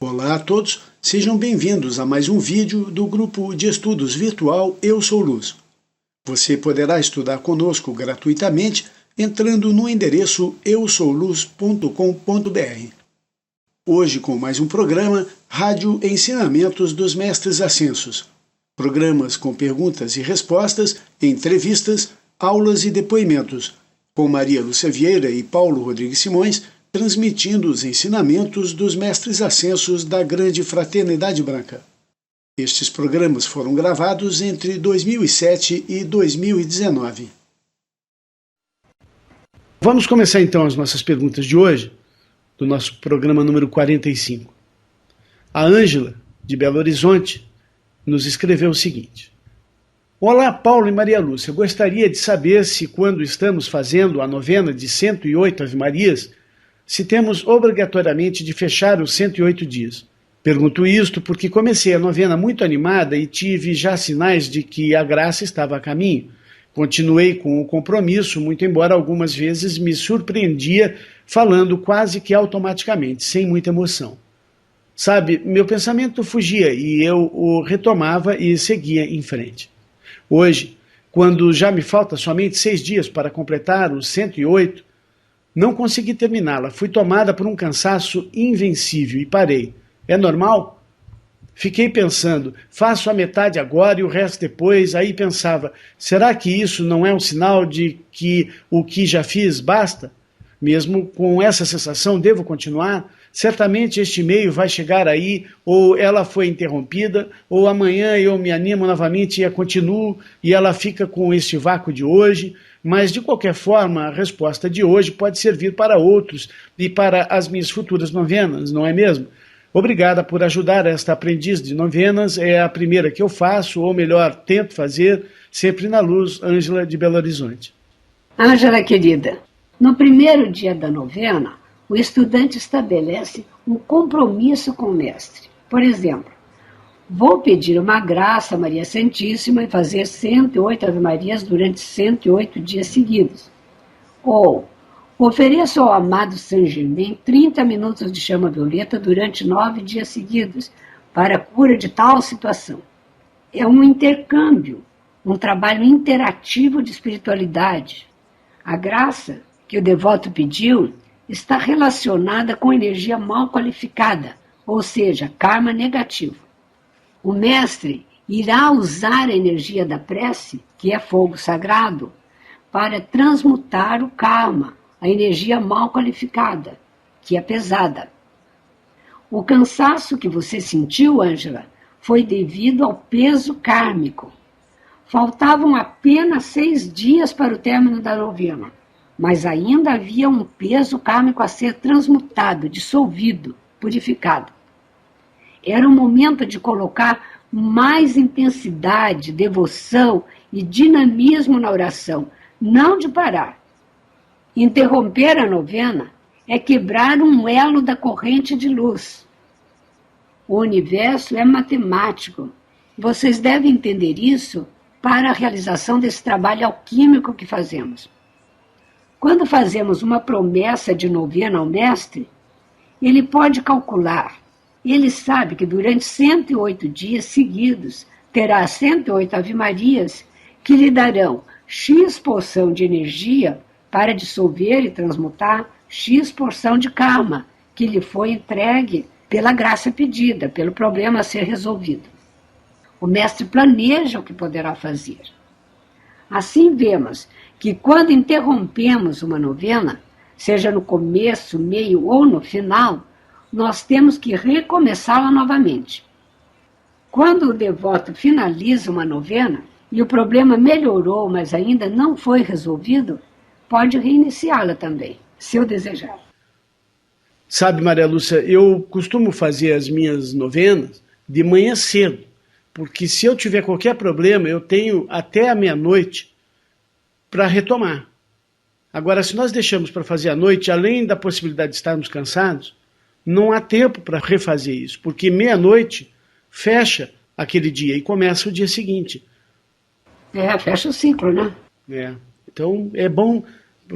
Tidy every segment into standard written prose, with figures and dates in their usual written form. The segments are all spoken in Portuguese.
Olá a todos, sejam bem-vindos a mais um vídeo do grupo de estudos virtual Eu Sou Luz. Você poderá estudar conosco gratuitamente entrando no endereço eusouluz.com.br. Hoje com mais um programa Rádio Ensinamentos dos Mestres Ascensos. Programas com perguntas e respostas, entrevistas, aulas e depoimentos, com Maria Lúcia Vieira e Paulo Rodrigues Simões, transmitindo os ensinamentos dos Mestres Ascensos da Grande Fraternidade Branca. Estes programas foram gravados entre 2007 e 2019. Vamos começar então as nossas perguntas de hoje, do nosso programa número 45. A Ângela, de Belo Horizonte, nos escreveu o seguinte: Olá, Paulo e Maria Lúcia, eu gostaria de saber se quando estamos fazendo a novena de 108 Ave-Marias, se temos obrigatoriamente de fechar os 108 dias. Pergunto isto porque comecei a novena muito animada e tive já sinais de que a graça estava a caminho. Continuei com o compromisso, muito embora algumas vezes me surpreendia falando quase que automaticamente, sem muita emoção. Sabe, meu pensamento fugia e eu o retomava e seguia em frente. Hoje, quando já me falta somente 6 dias para completar os 108, não consegui terminá-la, fui tomada por um cansaço invencível e parei. É normal? Fiquei pensando, faço a metade agora e o resto depois, aí pensava, será que isso não é um sinal de que o que já fiz basta? Mesmo com essa sensação, devo continuar? Certamente este e-mail vai chegar aí, ou ela foi interrompida, ou amanhã eu me animo novamente e a continuo, e ela fica com este vácuo de hoje. Mas, de qualquer forma, a resposta de hoje pode servir para outros e para as minhas futuras novenas, não é mesmo? Obrigada por ajudar esta aprendiz de novenas, é a primeira que eu faço, ou melhor, tento fazer, sempre na luz. Ângela, de Belo Horizonte. Ângela, querida, no primeiro dia da novena, o estudante estabelece um compromisso com o mestre. Por exemplo, vou pedir uma graça a Maria Santíssima e fazer 108 Ave-Marias durante 108 dias seguidos. Ou, ofereço ao amado Saint Germain 30 minutos de chama violeta durante 9 dias seguidos, para a cura de tal situação. É um intercâmbio, um trabalho interativo de espiritualidade. A graça que o devoto pediu está relacionada com energia mal qualificada, ou seja, karma negativo. O mestre irá usar a energia da prece, que é fogo sagrado, para transmutar o karma, a energia mal qualificada, que é pesada. O cansaço que você sentiu, Ângela, foi devido ao peso kármico. Faltavam apenas 6 dias para o término da novena, mas ainda havia um peso kármico a ser transmutado, dissolvido, purificado. Era o momento de colocar mais intensidade, devoção e dinamismo na oração, não de parar. Interromper a novena é quebrar um elo da corrente de luz. O universo é matemático. Vocês devem entender isso para a realização desse trabalho alquímico que fazemos. Quando fazemos uma promessa de novena ao mestre, ele pode calcular. Ele sabe que durante 108 dias seguidos terá 108 Ave-Marias que lhe darão X porção de energia para dissolver e transmutar X porção de karma que lhe foi entregue pela graça pedida, pelo problema a ser resolvido. O mestre planeja o que poderá fazer. Assim vemos que quando interrompemos uma novena, seja no começo, meio ou no final, nós temos que recomeçá-la novamente. Quando o devoto finaliza uma novena e o problema melhorou, mas ainda não foi resolvido, pode reiniciá-la também, se eu desejar. Sabe, Maria Lúcia, eu costumo fazer as minhas novenas de manhã cedo, porque se eu tiver qualquer problema, eu tenho até a meia-noite para retomar. Agora, se nós deixamos para fazer à noite, além da possibilidade de estarmos cansados, não há tempo para refazer isso, porque meia-noite fecha aquele dia e começa o dia seguinte. Fecha o ciclo, né? Então é bom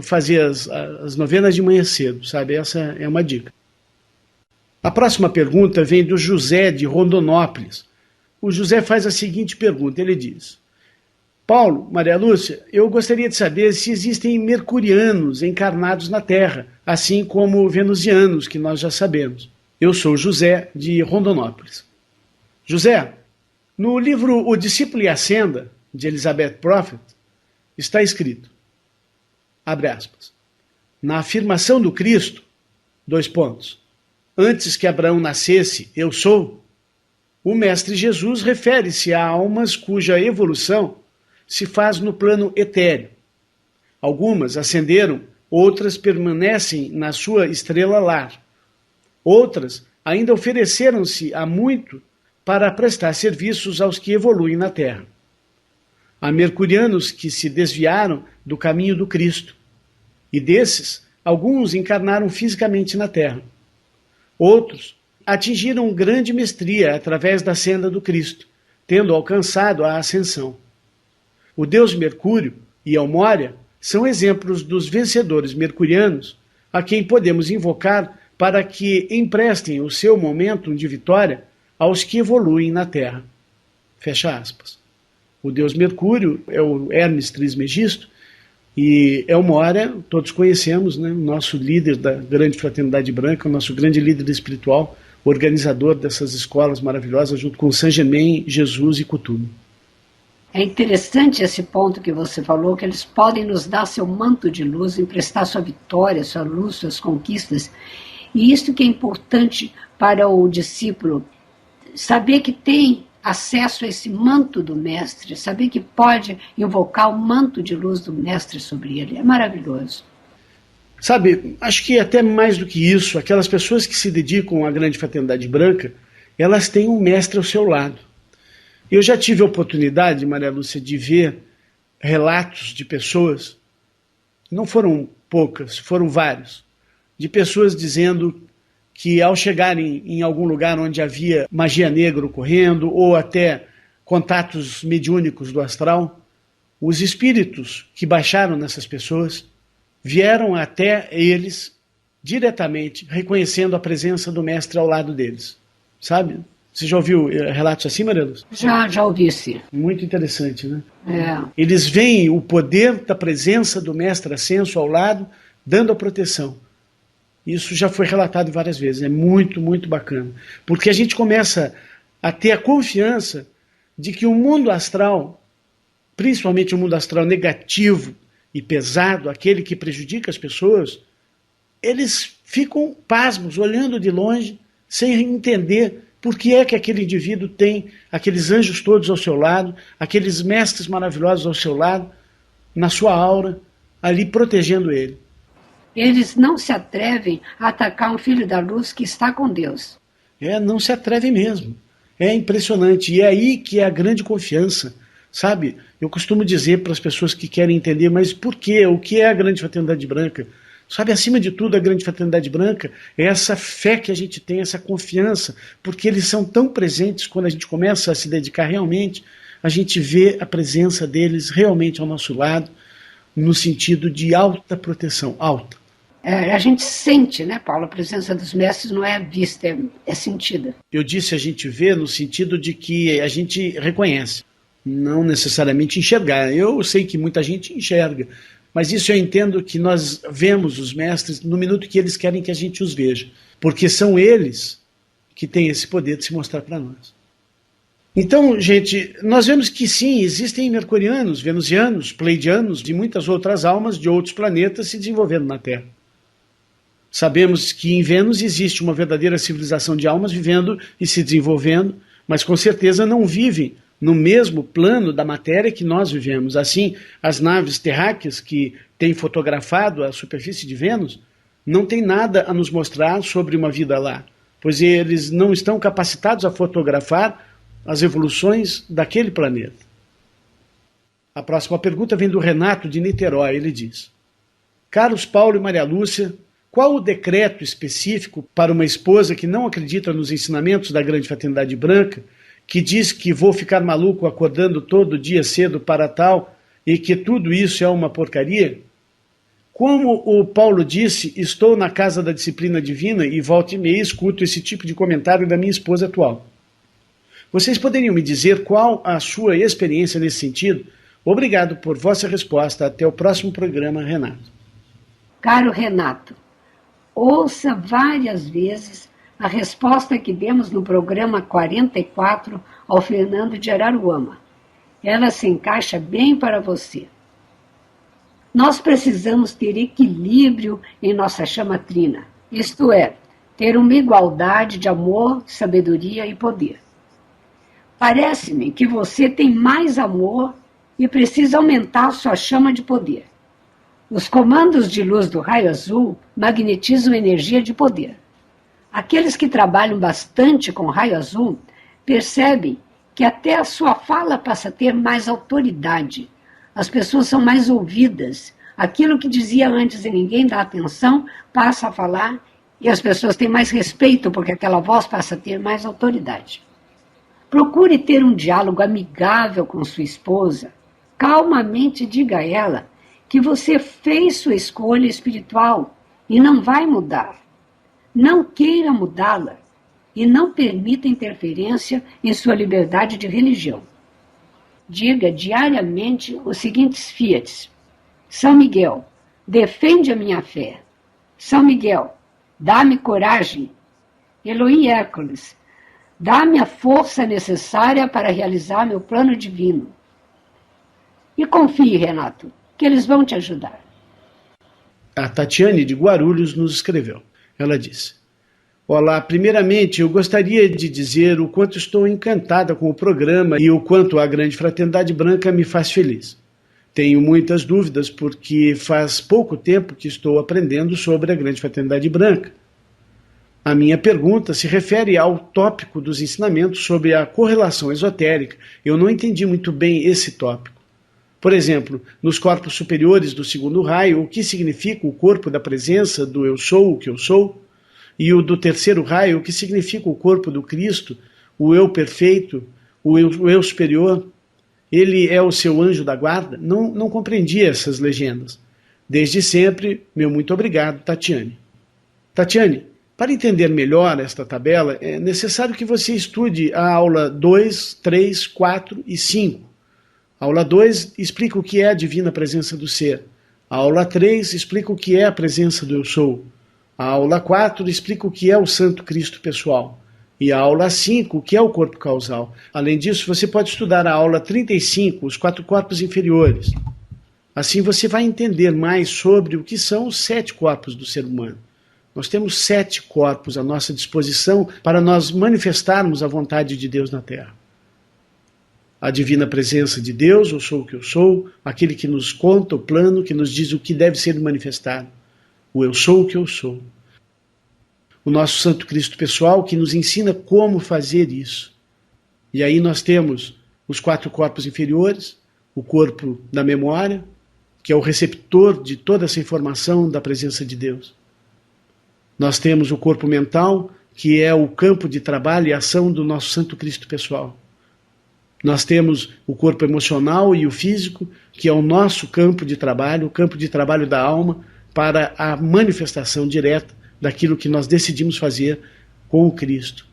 fazer as novenas de manhã cedo, sabe? Essa é uma dica. A próxima pergunta vem do José de Rondonópolis. O José faz a seguinte pergunta, ele diz: Paulo, Maria Lúcia, eu gostaria de saber se existem mercurianos encarnados na Terra, assim como venusianos, que nós já sabemos. Eu sou José de Rondonópolis. José, no livro O Discípulo e a Senda, de Elizabeth Prophet, está escrito, abre aspas, na afirmação do Cristo, : antes que Abraão nascesse, eu sou, o Mestre Jesus refere-se a almas cuja evolução se faz no plano etéreo. Algumas ascenderam, outras permanecem na sua estrela lar. Outras ainda ofereceram-se há muito para prestar serviços aos que evoluem na Terra. Há mercurianos que se desviaram do caminho do Cristo, e desses, alguns encarnaram fisicamente na Terra. Outros atingiram grande mestria através da senda do Cristo, tendo alcançado a ascensão. O deus Mercúrio e Elmória são exemplos dos vencedores mercurianos a quem podemos invocar para que emprestem o seu momento de vitória aos que evoluem na Terra. Fecha aspas. O deus Mercúrio é o Hermes Trismegisto e Elmória, todos conhecemos, né, o nosso líder da Grande Fraternidade Branca, o nosso grande líder espiritual, organizador dessas escolas maravilhosas, junto com Saint Germain, Jesus e Cthulhu. É interessante esse ponto que você falou, que eles podem nos dar seu manto de luz, emprestar sua vitória, sua luz, suas conquistas. E isso que é importante para o discípulo, saber que tem acesso a esse manto do Mestre, saber que pode invocar o manto de luz do Mestre sobre ele. É maravilhoso. Sabe, acho que até mais do que isso, aquelas pessoas que se dedicam à Grande Fraternidade Branca, elas têm um mestre ao seu lado. Eu já tive a oportunidade, Maria Lúcia, de ver relatos de pessoas, não foram poucas, foram vários, de pessoas dizendo que ao chegarem em algum lugar onde havia magia negra ocorrendo, ou até contatos mediúnicos do astral, os espíritos que baixaram nessas pessoas vieram até eles diretamente, reconhecendo a presença do mestre ao lado deles, sabe? Você já ouviu relatos assim, Maria Lúcia? Já ouvi, sim. Muito interessante, né? É. Eles veem o poder da presença do mestre ascenso ao lado, dando a proteção. Isso já foi relatado várias vezes, é muito, muito bacana. Porque a gente começa a ter a confiança de que o mundo astral, principalmente o mundo astral negativo e pesado, aquele que prejudica as pessoas, eles ficam pasmos, olhando de longe, sem entender por que é que aquele indivíduo tem aqueles anjos todos ao seu lado, aqueles mestres maravilhosos ao seu lado, na sua aura, ali protegendo ele. Eles não se atrevem a atacar um filho da luz que está com Deus. Não se atreve mesmo. É impressionante. E é aí que é a grande confiança. Sabe, eu costumo dizer para as pessoas que querem entender, mas por quê? O que é a Grande Fraternidade Branca? Sabe, acima de tudo, a Grande Fraternidade Branca é essa fé que a gente tem, essa confiança, porque eles são tão presentes quando a gente começa a se dedicar realmente, a gente vê a presença deles realmente ao nosso lado, no sentido de alta proteção, alta. A gente sente, né, Paulo? A presença dos mestres não é vista, é sentida. Eu disse a gente vê no sentido de que a gente reconhece, não necessariamente enxergar. Eu sei que muita gente enxerga, mas isso eu entendo que nós vemos os mestres no minuto que eles querem que a gente os veja, porque são eles que têm esse poder de se mostrar para nós. Então, gente, nós vemos que sim, existem mercurianos, venusianos, pleidianos e muitas outras almas de outros planetas se desenvolvendo na Terra. Sabemos que em Vênus existe uma verdadeira civilização de almas vivendo e se desenvolvendo, mas com certeza não vivem no mesmo plano da matéria que nós vivemos. Assim, as naves terráqueas que têm fotografado a superfície de Vênus não têm nada a nos mostrar sobre uma vida lá, pois eles não estão capacitados a fotografar as evoluções daquele planeta. A próxima pergunta vem do Renato de Niterói. Ele diz: caros Paulo e Maria Lúcia, qual o decreto específico para uma esposa que não acredita nos ensinamentos da Grande Fraternidade Branca, que diz que vou ficar maluco acordando todo dia cedo para tal e que tudo isso é uma porcaria? Como o Paulo disse, estou na casa da disciplina divina e volta e meia escuto esse tipo de comentário da minha esposa atual. Vocês poderiam me dizer qual a sua experiência nesse sentido? Obrigado por vossa resposta. Até o próximo programa, Renato. Caro Renato, ouça várias vezes a resposta que demos no programa 44 ao Fernando de Araruama. Ela se encaixa bem para você. Nós precisamos ter equilíbrio em nossa chama trina, isto é, ter uma igualdade de amor, sabedoria e poder. Parece-me que você tem mais amor e precisa aumentar sua chama de poder. Os comandos de luz do raio azul magnetizam energia de poder. Aqueles que trabalham bastante com raio azul percebem que até a sua fala passa a ter mais autoridade. As pessoas são mais ouvidas. Aquilo que dizia antes e ninguém dá atenção, passa a falar e as pessoas têm mais respeito porque aquela voz passa a ter mais autoridade. Procure ter um diálogo amigável com sua esposa. Calmamente diga a ela que você fez sua escolha espiritual e não vai mudar. Não queira mudá-la e não permita interferência em sua liberdade de religião. Diga diariamente os seguintes fiats. São Miguel, defende a minha fé. São Miguel, dá-me coragem. Elohim Hércules, dá-me a força necessária para realizar meu plano divino. E confie, Renato, que eles vão te ajudar. A Tatiane de Guarulhos nos escreveu. Ela disse: Olá, primeiramente eu gostaria de dizer o quanto estou encantada com o programa e o quanto a Grande Fraternidade Branca me faz feliz. Tenho muitas dúvidas porque faz pouco tempo que estou aprendendo sobre a Grande Fraternidade Branca. A minha pergunta se refere ao tópico dos ensinamentos sobre a correlação esotérica. Eu não entendi muito bem esse tópico. Por exemplo, nos corpos superiores do segundo raio, o que significa o corpo da presença do Eu Sou, o que eu sou? E o do terceiro raio, o que significa o corpo do Cristo, o Eu perfeito, o eu superior? Ele é o seu anjo da guarda? Não compreendi essas legendas. Desde sempre, meu muito obrigado, Tatiane. Tatiane, para entender melhor esta tabela, é necessário que você estude a aula 2, 3, 4 e 5. A aula 2 explica o que é a divina presença do ser. A aula 3 explica o que é a presença do Eu Sou. A aula 4 explica o que é o Santo Cristo pessoal. E a aula 5, o que é o corpo causal. Além disso, você pode estudar a aula 35, os 4 corpos inferiores. Assim você vai entender mais sobre o que são os 7 corpos do ser humano. Nós temos 7 corpos à nossa disposição para nós manifestarmos a vontade de Deus na Terra. A divina presença de Deus, eu sou o que eu sou, aquele que nos conta o plano, que nos diz o que deve ser manifestado. O eu sou o que eu sou. O nosso Santo Cristo pessoal que nos ensina como fazer isso. E aí nós temos os 4 corpos inferiores, o corpo da memória, que é o receptor de toda essa informação da presença de Deus. Nós temos o corpo mental, que é o campo de trabalho e ação do nosso Santo Cristo pessoal. Nós temos o corpo emocional e o físico, que é o nosso campo de trabalho, o campo de trabalho da alma, para a manifestação direta daquilo que nós decidimos fazer com o Cristo.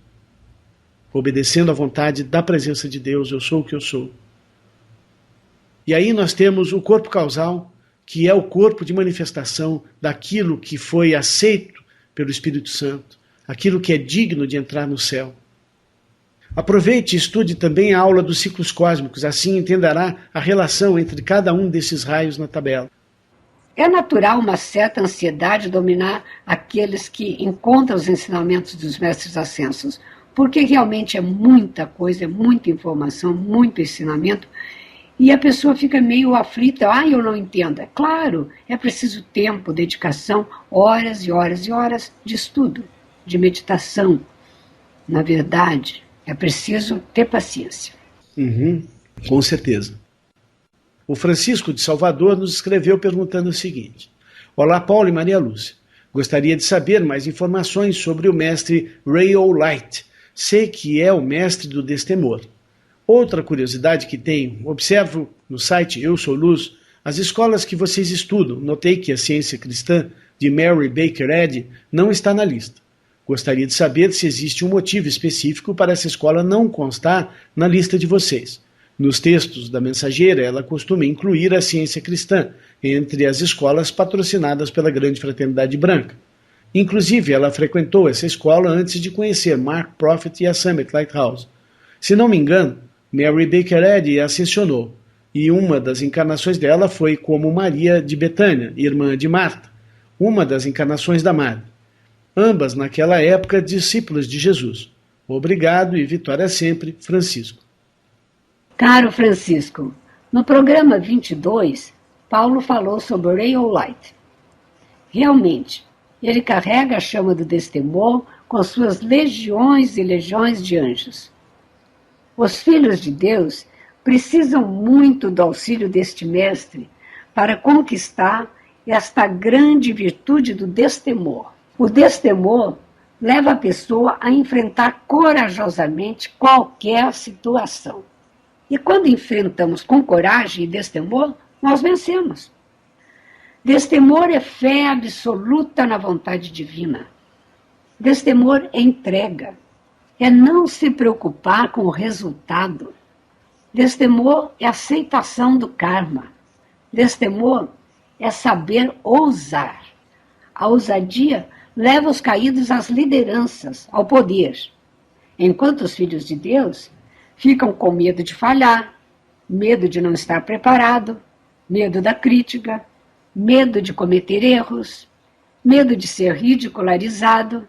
Obedecendo à vontade da presença de Deus, eu sou o que eu sou. E aí nós temos o corpo causal, que é o corpo de manifestação daquilo que foi aceito pelo Espírito Santo, aquilo que é digno de entrar no céu. Aproveite e estude também a aula dos ciclos cósmicos, assim entenderá a relação entre cada um desses raios na tabela. É natural uma certa ansiedade dominar aqueles que encontram os ensinamentos dos mestres ascensos, porque realmente é muita coisa, é muita informação, muito ensinamento, e a pessoa fica meio aflita, eu não entendo. É claro, é preciso tempo, dedicação, horas e horas e horas de estudo, de meditação. Na verdade, é preciso ter paciência. Com certeza. O Francisco de Salvador nos escreveu perguntando o seguinte: Olá, Paulo e Maria Lúcia. Gostaria de saber mais informações sobre o mestre Rayo Light. Sei que é o mestre do destemor. Outra curiosidade que tenho, observo no site Eu Sou Luz As escolas que vocês estudam, notei que a ciência cristã de Mary Baker Eddy não está na lista. Gostaria de saber se existe um motivo específico para essa escola não constar na lista de vocês. Nos textos da mensageira, ela costuma incluir a ciência cristã entre as escolas patrocinadas pela Grande Fraternidade Branca. Inclusive, ela frequentou essa escola antes de conhecer Mark Prophet e a Summit Lighthouse. Se não me engano, Mary Baker Eddy a ascensionou, e uma das encarnações dela foi como Maria de Betânia, irmã de Marta, uma das encarnações da Madre. Ambas, naquela época, discípulas de Jesus. Obrigado e vitória sempre, Francisco. Caro Francisco, no programa 22, Paulo falou sobre o Ray of Light. Realmente, ele carrega a chama do destemor com suas legiões e legiões de anjos. Os filhos de Deus precisam muito do auxílio deste mestre para conquistar esta grande virtude do destemor. O destemor leva a pessoa a enfrentar corajosamente qualquer situação. E quando enfrentamos com coragem e destemor, nós vencemos. Destemor é fé absoluta na vontade divina. Destemor é entrega, é não se preocupar com o resultado. Destemor é aceitação do karma. Destemor é saber ousar. A ousadia leva os caídos às lideranças, ao poder, enquanto os filhos de Deus ficam com medo de falhar, medo de não estar preparado, medo da crítica, medo de cometer erros, medo de ser ridicularizado.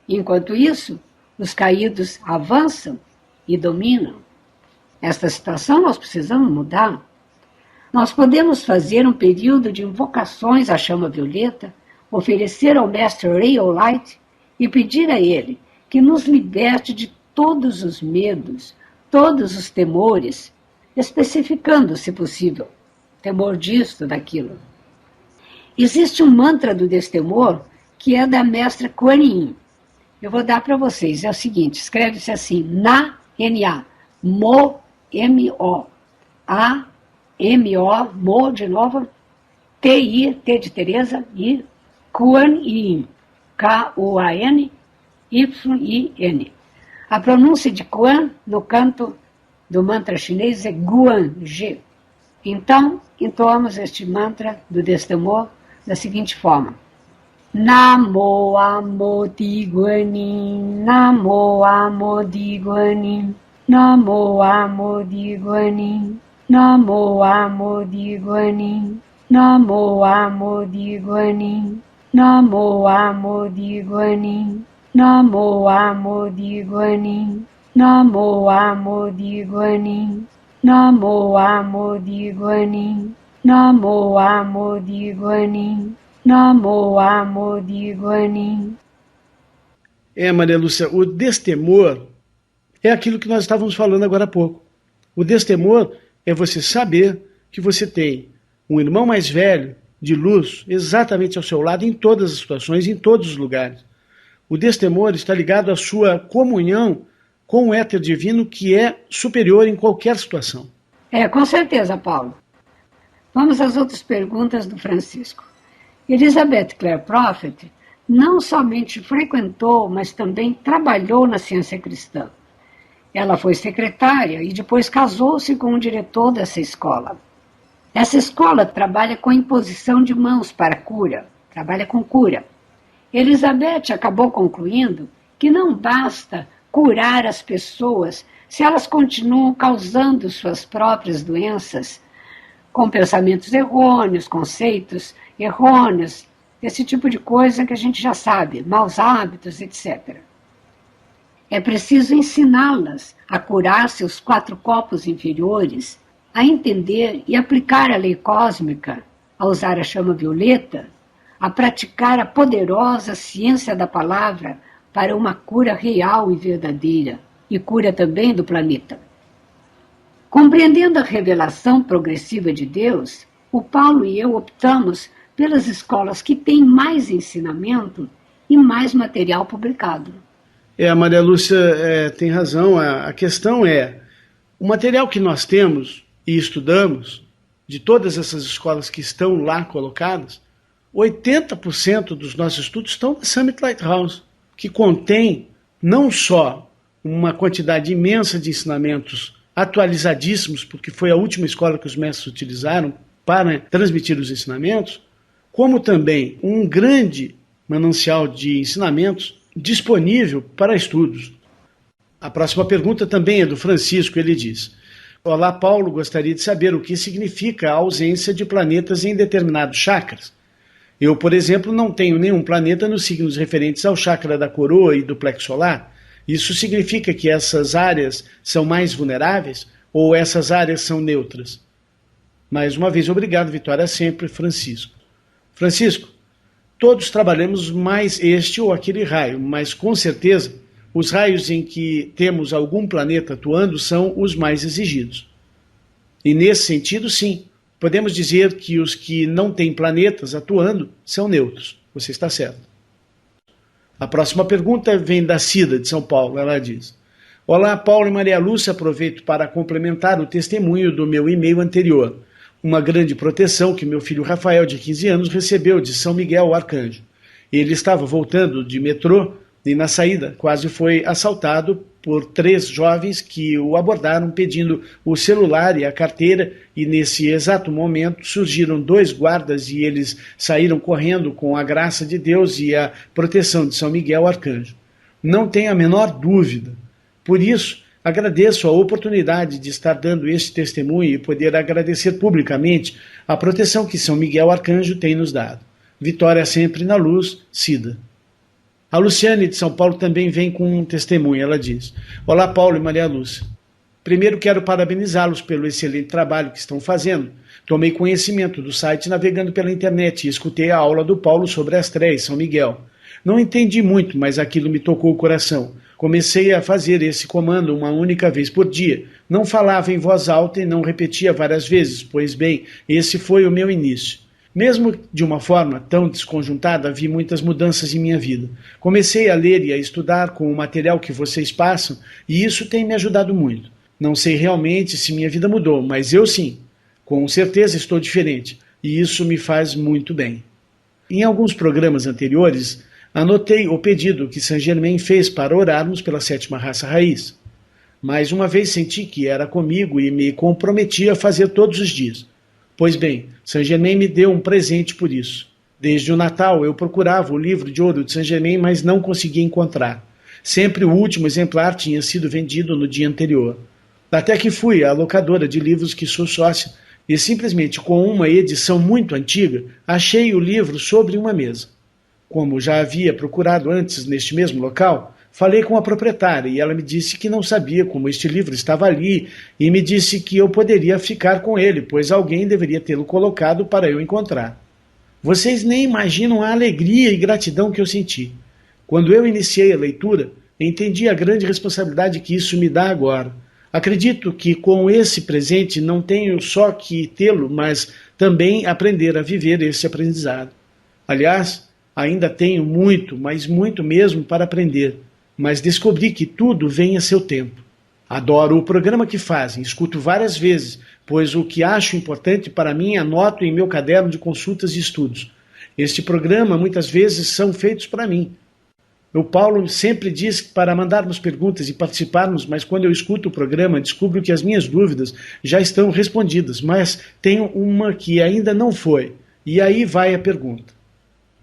Enquanto isso, os caídos avançam e dominam. Esta situação nós precisamos mudar. Nós podemos fazer um período de invocações à chama violeta, oferecer ao Mestre Ray of Light e pedir a ele que nos liberte de todos os medos, todos os temores, especificando, se possível, temor disto, daquilo. Existe um mantra do destemor que é da mestra Kuan Yin. Eu vou dar para vocês, é o seguinte, escreve-se assim, Na, N-A, Mo, M-O, A, M-O, Mo, de novo, T-I, T de Teresa, I, Kuan Yin, K-U-A-N, Y-I-N. A pronúncia de Kuan, no canto do mantra chinês, é Guan, G. Então, entoamos este mantra do destemor da seguinte forma. Namo Amodi Guanin, Namo Amodi Guanin, Namo Amodi Guanin, Namo Amodi Guanin, Namo Amodi Guanin, Namo Amodi Guanin, Namo Amodi Guanin, Namo Amodi Guanin, Namo Amodi Guanin, Namo Amodi Guanin, Namo Amodi Guanin. Maria Lúcia, o destemor é aquilo que nós estávamos falando agora há pouco. O destemor é você saber que você tem um irmão mais velho, de luz, exatamente ao seu lado, em todas as situações, em todos os lugares. O destemor está ligado à sua comunhão com o éter divino, que é superior em qualquer situação. Com certeza, Paulo. Vamos às outras perguntas do Francisco. Elizabeth Clare Prophet não somente frequentou, mas também trabalhou na ciência cristã. Ela foi secretária e depois casou-se com o diretor dessa escola. Essa escola trabalha com imposição de mãos para cura, trabalha com cura. Elizabeth acabou concluindo que não basta curar as pessoas se elas continuam causando suas próprias doenças, com pensamentos errôneos, conceitos errôneos, esse tipo de coisa que a gente já sabe, maus hábitos, etc. É preciso ensiná-las a curar seus 4 corpos inferiores, a entender e aplicar a lei cósmica, a usar a chama violeta, a praticar a poderosa ciência da palavra para uma cura real e verdadeira, e cura também do planeta. Compreendendo a revelação progressiva de Deus, o Paulo e eu optamos pelas escolas que têm mais ensinamento e mais material publicado. A Maria Lúcia tem razão. A questão é, o material que nós temos e estudamos, de todas essas escolas que estão lá colocadas, 80% dos nossos estudos estão na Summit Lighthouse, que contém não só uma quantidade imensa de ensinamentos atualizadíssimos, porque foi a última escola que os mestres utilizaram para transmitir os ensinamentos, como também um grande manancial de ensinamentos disponível para estudos. A próxima pergunta também é do Francisco, ele diz: olá, Paulo, gostaria de saber o que significa a ausência de planetas em determinados chakras. Eu, por exemplo, não tenho nenhum planeta nos signos referentes ao chakra da coroa e do plexo solar. Isso significa que essas áreas são mais vulneráveis ou essas áreas são neutras? Mais uma vez, obrigado, Vitória, sempre, Francisco. Francisco, todos trabalhamos mais este ou aquele raio, mas com certeza os raios em que temos algum planeta atuando são os mais exigidos. E nesse sentido, sim, podemos dizer que os que não têm planetas atuando são neutros. Você está certo. A próxima pergunta vem da Cida, de São Paulo. Ela diz: olá, Paulo e Maria Lúcia, aproveito para complementar o testemunho do meu e-mail anterior. Uma grande proteção que meu filho Rafael, de 15 anos, recebeu de São Miguel, o Arcanjo. Ele estava voltando de metrô e, na saída, quase foi assaltado por 3 jovens que o abordaram pedindo o celular e a carteira, e nesse exato momento surgiram 2 guardas e eles saíram correndo com a graça de Deus e a proteção de São Miguel Arcanjo. Não tenho a menor dúvida. Por isso, agradeço a oportunidade de estar dando este testemunho e poder agradecer publicamente a proteção que São Miguel Arcanjo tem nos dado. Vitória sempre na luz, Cida. A Luciane, de São Paulo, também vem com um testemunho. Ela diz: olá, Paulo e Maria Lúcia. Primeiro quero parabenizá-los pelo excelente trabalho que estão fazendo. Tomei conhecimento do site navegando pela internet e escutei a aula do Paulo sobre Astréia e São Miguel. Não entendi muito, mas aquilo me tocou o coração. Comecei a fazer esse comando uma única vez por dia. Não falava em voz alta e não repetia várias vezes, pois bem, esse foi o meu início. Mesmo de uma forma tão desconjuntada, vi muitas mudanças em minha vida. Comecei a ler e a estudar com o material que vocês passam, e isso tem me ajudado muito. Não sei realmente se minha vida mudou, mas eu sim. Com certeza estou diferente, e isso me faz muito bem. Em alguns programas anteriores, anotei o pedido que Saint Germain fez para orarmos pela 7ª raça raiz. Mais uma vez senti que era comigo e me comprometi a fazer todos os dias. Pois bem, Saint Germain me deu um presente por isso. Desde o Natal eu procurava o livro de ouro de Saint Germain, mas não conseguia encontrar. Sempre o último exemplar tinha sido vendido no dia anterior. Até que fui à locadora de livros que sou sócia e simplesmente com uma edição muito antiga, achei o livro sobre uma mesa. Como já havia procurado antes neste mesmo local, falei com a proprietária e ela me disse que não sabia como este livro estava ali e me disse que eu poderia ficar com ele, pois alguém deveria tê-lo colocado para eu encontrar. Vocês nem imaginam a alegria e gratidão que eu senti. Quando eu iniciei a leitura, entendi a grande responsabilidade que isso me dá agora. Acredito que com esse presente não tenho só que tê-lo, mas também aprender a viver esse aprendizado. Aliás, ainda tenho muito, mas muito mesmo para aprender. Mas descobri que tudo vem a seu tempo. Adoro o programa que fazem, escuto várias vezes, pois o que acho importante para mim anoto em meu caderno de consultas e estudos. Este programa muitas vezes são feitos para mim. O Paulo sempre diz para mandarmos perguntas e participarmos, mas quando eu escuto o programa descubro que as minhas dúvidas já estão respondidas, mas tenho uma que ainda não foi, e aí vai a pergunta.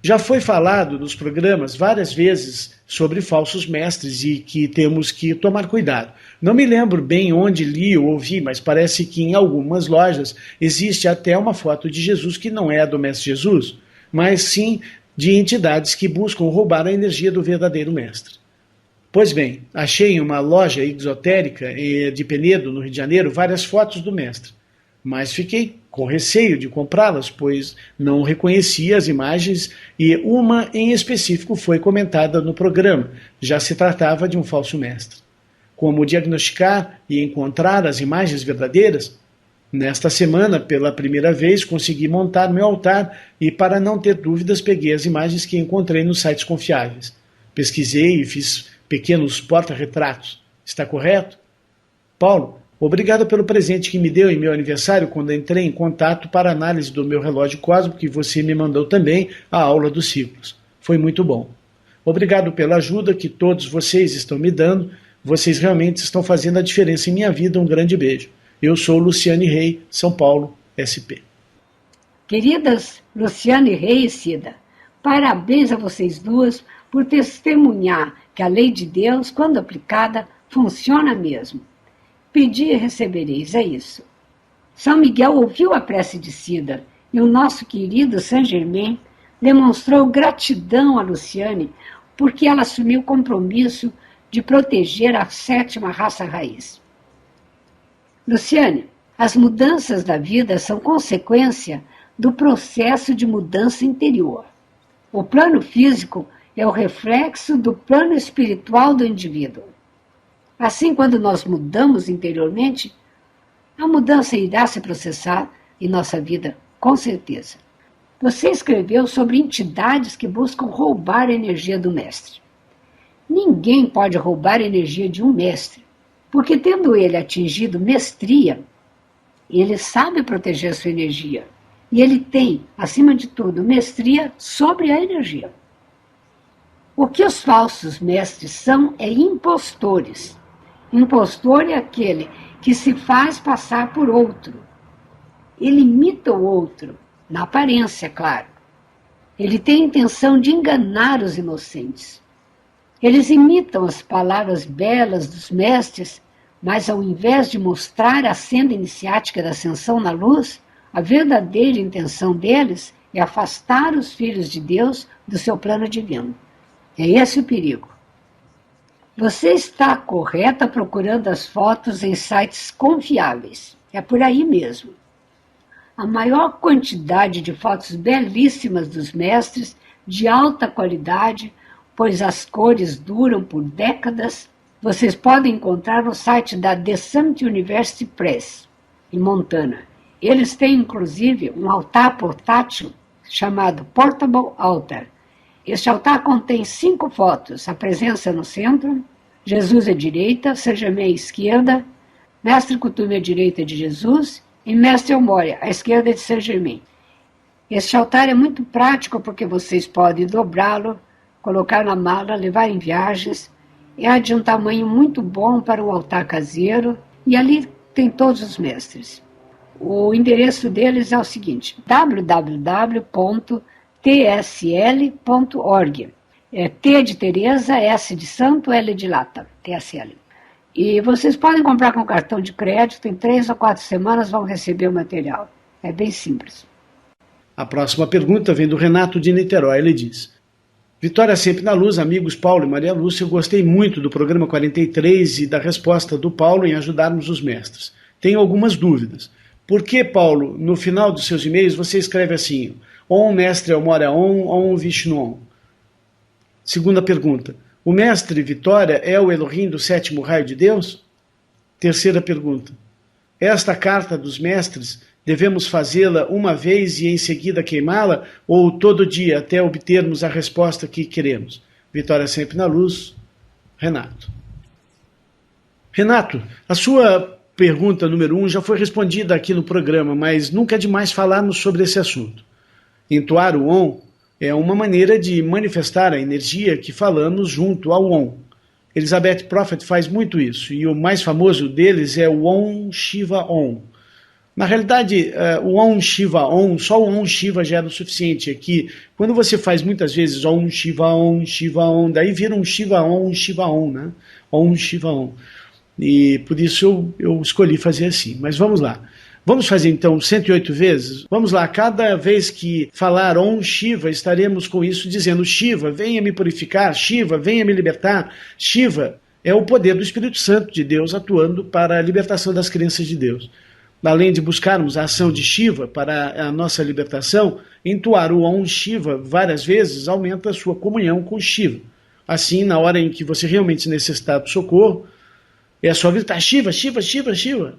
Já foi falado nos programas várias vezes sobre falsos mestres e que temos que tomar cuidado. Não me lembro bem onde li ou ouvi, mas parece que em algumas lojas existe até uma foto de Jesus que não é a do Mestre Jesus, mas sim de entidades que buscam roubar a energia do verdadeiro mestre. Pois bem, achei em uma loja exotérica de Penedo, no Rio de Janeiro, várias fotos do mestre. Mas fiquei com receio de comprá-las, pois não reconhecia as imagens e uma em específico foi comentada no programa. Já se tratava de um falso mestre. Como diagnosticar e encontrar as imagens verdadeiras? Nesta semana, pela primeira vez, consegui montar meu altar e, para não ter dúvidas, peguei as imagens que encontrei nos sites confiáveis. Pesquisei e fiz pequenos porta-retratos. Está correto? Paulo, Obrigado pelo presente que me deu em meu aniversário quando entrei em contato para análise do meu relógio cósmico que você me mandou também a aula dos ciclos. Foi muito bom. Obrigado pela ajuda que todos vocês estão me dando. Vocês realmente estão fazendo a diferença em minha vida. Um grande beijo. Eu sou Luciane Rei, São Paulo, SP. Queridas Luciane Rei e Cida, parabéns a vocês duas por testemunhar que a lei de Deus, quando aplicada, funciona mesmo. Pedi e recebereis, é isso. São Miguel ouviu a prece de Cida e o nosso querido Saint Germain demonstrou gratidão a Luciane porque ela assumiu o compromisso de proteger a 7ª raça raiz. Luciane, as mudanças da vida são consequência do processo de mudança interior. O plano físico é o reflexo do plano espiritual do indivíduo. Assim, quando nós mudamos interiormente, a mudança irá se processar em nossa vida, com certeza. Você escreveu sobre entidades que buscam roubar a energia do mestre. Ninguém pode roubar a energia de um mestre, porque tendo ele atingido mestria, ele sabe proteger a sua energia. E ele tem, acima de tudo, mestria sobre a energia. O que os falsos mestres são é impostores. Impostor é aquele que se faz passar por outro. Ele imita o outro, na aparência, claro. Ele tem a intenção de enganar os inocentes. Eles imitam as palavras belas dos mestres, mas ao invés de mostrar a senda iniciática da ascensão na luz, a verdadeira intenção deles é afastar os filhos de Deus do seu plano divino. É esse o perigo. Você está correta procurando as fotos em sites confiáveis. É por aí mesmo. A maior quantidade de fotos belíssimas dos mestres, de alta qualidade, pois as cores duram por décadas, vocês podem encontrar no site da The Summit University Press, em Montana. Eles têm, inclusive, um altar portátil chamado Portable Altar. Este altar contém 5 fotos, a presença no centro, Jesus à direita, Saint Germain à esquerda, Mestre Kuthumi à direita de Jesus e Mestre El-Morya à esquerda de Saint Germain. Este altar é muito prático porque vocês podem dobrá-lo, colocar na mala, levar em viagens. É de um tamanho muito bom para o altar caseiro e ali tem todos os mestres. O endereço deles é o seguinte, www.tsl.org. É T de Teresa, S de Santo, L de Lata, TSL. E vocês podem comprar com cartão de crédito, em 3 ou 4 semanas vão receber o material. É bem simples. A próxima pergunta vem do Renato de Niterói. Ele diz: Vitória sempre na luz, amigos Paulo e Maria Lúcia. Eu gostei muito do programa 43 e da resposta do Paulo em ajudarmos os mestres. Tenho algumas dúvidas. Por que, Paulo, no final dos seus e-mails você escreve assim: Om Mestre El-Morya Om, Om Vishnu Om? Segunda pergunta: o mestre Vitória é o Elohim do 7º raio de Deus? Terceira pergunta: esta carta dos mestres, devemos fazê-la uma vez e em seguida queimá-la, ou todo dia até obtermos a resposta que queremos? Vitória sempre na luz, Renato. Renato, a sua pergunta número 1 já foi respondida aqui no programa, mas nunca é demais falarmos sobre esse assunto. Entoar o Om é uma maneira de manifestar a energia que falamos junto ao Om. Elizabeth Prophet faz muito isso, e o mais famoso deles é o Om Shiva Om. Na realidade, o Om Shiva Om, só o Om Shiva já era o suficiente. Aqui, quando você faz muitas vezes Om Shiva Om, daí vira um Shiva Om, né? Om Shiva Om. E por isso eu escolhi fazer assim. Mas vamos lá. Vamos fazer então 108 vezes? Vamos lá, cada vez que falar Om Shiva, estaremos com isso dizendo: Shiva, venha me purificar, Shiva, venha me libertar. Shiva é o poder do Espírito Santo de Deus atuando para a libertação das crenças de Deus. Além de buscarmos a ação de Shiva para a nossa libertação, entoar o Om Shiva várias vezes aumenta a sua comunhão com Shiva. Assim, na hora em que você realmente necessitar do socorro, é só gritar Shiva, Shiva, Shiva, Shiva.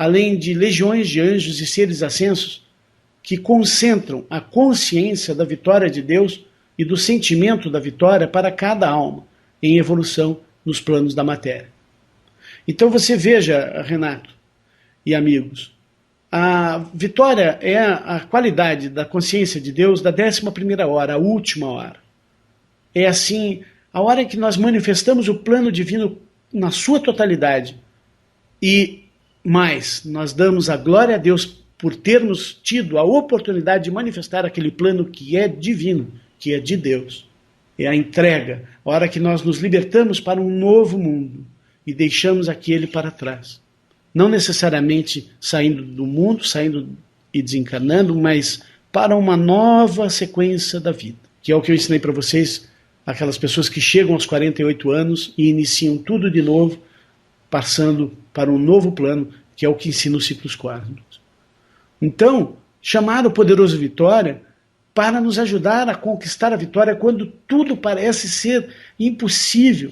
além de legiões de anjos e seres ascensos, que concentram a consciência da vitória de Deus e do sentimento da vitória para cada alma em evolução nos planos da matéria. Então você veja, Renato e amigos, a vitória é a qualidade da consciência de Deus da 11ª hora, a última hora. É assim, a hora em que nós manifestamos o plano divino na sua totalidade e mais, nós damos a glória a Deus por termos tido a oportunidade de manifestar aquele plano que é divino, que é de Deus. É a entrega, a hora que nós nos libertamos para um novo mundo e deixamos aquele para trás. Não necessariamente saindo do mundo, saindo e desencarnando, mas para uma nova sequência da vida, que é o que eu ensinei para vocês, aquelas pessoas que chegam aos 48 anos e iniciam tudo de novo, passando para um novo plano, que é o que ensina os ciclos kármicos. Então, chamar o poderoso Vitória para nos ajudar a conquistar a vitória quando tudo parece ser impossível.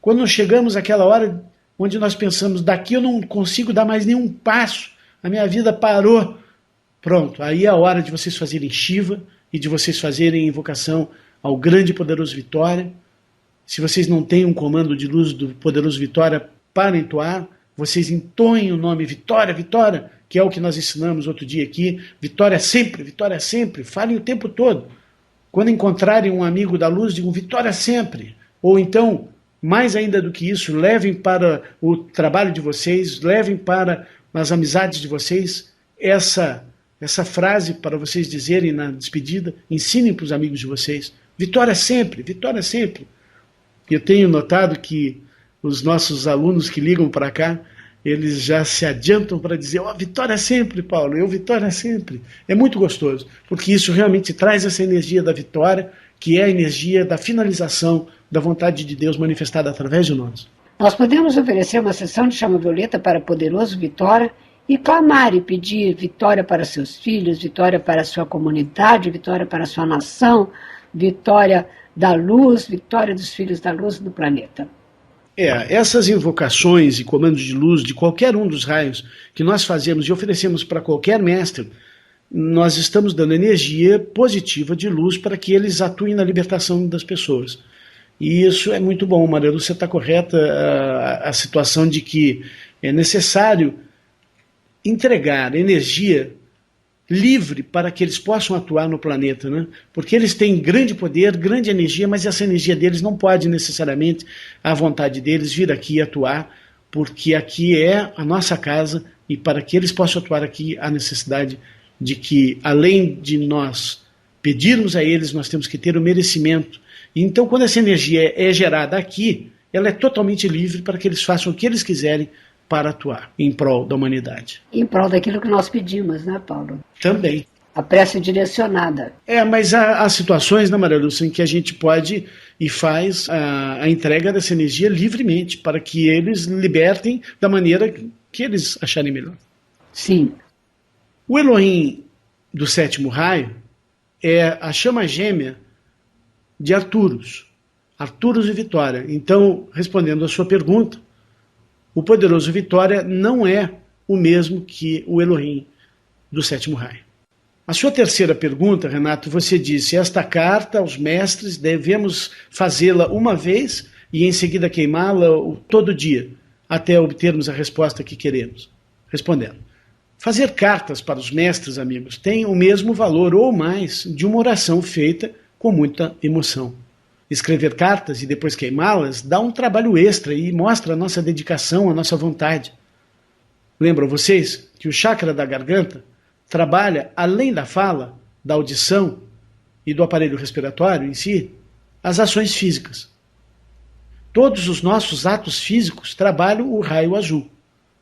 Quando chegamos àquela hora onde nós pensamos, daqui eu não consigo dar mais nenhum passo, a minha vida parou. Pronto, aí é a hora de vocês fazerem Shiva e de vocês fazerem invocação ao grande e poderoso Vitória. Se vocês não têm um comando de luz do poderoso Vitória para entoar, vocês entoem o nome Vitória, Vitória, que é o que nós ensinamos outro dia aqui. Vitória sempre, falem o tempo todo. Quando encontrarem um amigo da luz, digam Vitória sempre. Ou então, mais ainda do que isso, levem para o trabalho de vocês, levem para as amizades de vocês essa frase para vocês dizerem na despedida, ensinem para os amigos de vocês. Vitória sempre, Vitória sempre. Eu tenho notado que os nossos alunos que ligam para cá, eles já se adiantam para dizer, Vitória sempre, Paulo, Vitória sempre. É muito gostoso, porque isso realmente traz essa energia da vitória, que é a energia da finalização da vontade de Deus manifestada através de nós. Nós podemos oferecer uma sessão de chama violeta para poderoso Vitória e clamar e pedir vitória para seus filhos, vitória para sua comunidade, vitória para sua nação, vitória da luz, vitória dos filhos da luz do planeta. Essas invocações e comandos de luz de qualquer um dos raios que nós fazemos e oferecemos para qualquer mestre, nós estamos dando energia positiva de luz para que eles atuem na libertação das pessoas. E isso é muito bom, Maria Lúcia está correta, a situação de que é necessário entregar energia livre para que eles possam atuar no planeta, né? Porque eles têm grande poder, grande energia, mas essa energia deles não pode necessariamente, à vontade deles, vir aqui e atuar, porque aqui é a nossa casa e para que eles possam atuar aqui há necessidade de que, além de nós pedirmos a eles, nós temos que ter o merecimento. E então, quando essa energia é gerada aqui, ela é totalmente livre para que eles façam o que eles quiserem para atuar em prol da humanidade. Em prol daquilo que nós pedimos, né, Paulo? Também. A prece direcionada. Mas há situações, né, Maria Lúcia, em que a gente pode e faz a entrega dessa energia livremente, para que eles libertem da maneira que eles acharem melhor. Sim. O Elohim do 7º raio é a chama gêmea de Arturos e Vitória. Então, respondendo à sua pergunta, o poderoso Vitória não é o mesmo que o Elohim do 7º raio. A sua terceira pergunta, Renato, você disse, esta carta aos mestres devemos fazê-la uma vez e em seguida queimá-la todo dia, até obtermos a resposta que queremos. Respondendo, fazer cartas para os mestres, amigos, tem o mesmo valor ou mais de uma oração feita com muita emoção. Escrever cartas e depois queimá-las dá um trabalho extra e mostra a nossa dedicação, a nossa vontade. Lembram vocês que o chakra da garganta trabalha, além da fala, da audição e do aparelho respiratório em si, as ações físicas. Todos os nossos atos físicos trabalham o raio azul.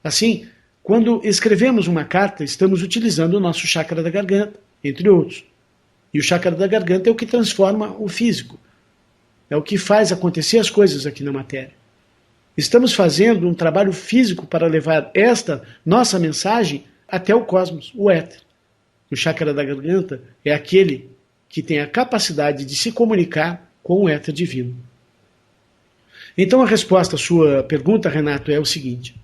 Assim, quando escrevemos uma carta, estamos utilizando o nosso chakra da garganta, entre outros. E o chakra da garganta é o que transforma o físico. É o que faz acontecer as coisas aqui na matéria. Estamos fazendo um trabalho físico para levar esta nossa mensagem até o cosmos, o éter. O chakra da garganta é aquele que tem a capacidade de se comunicar com o éter divino. Então a resposta à sua pergunta, Renato, é o seguinte.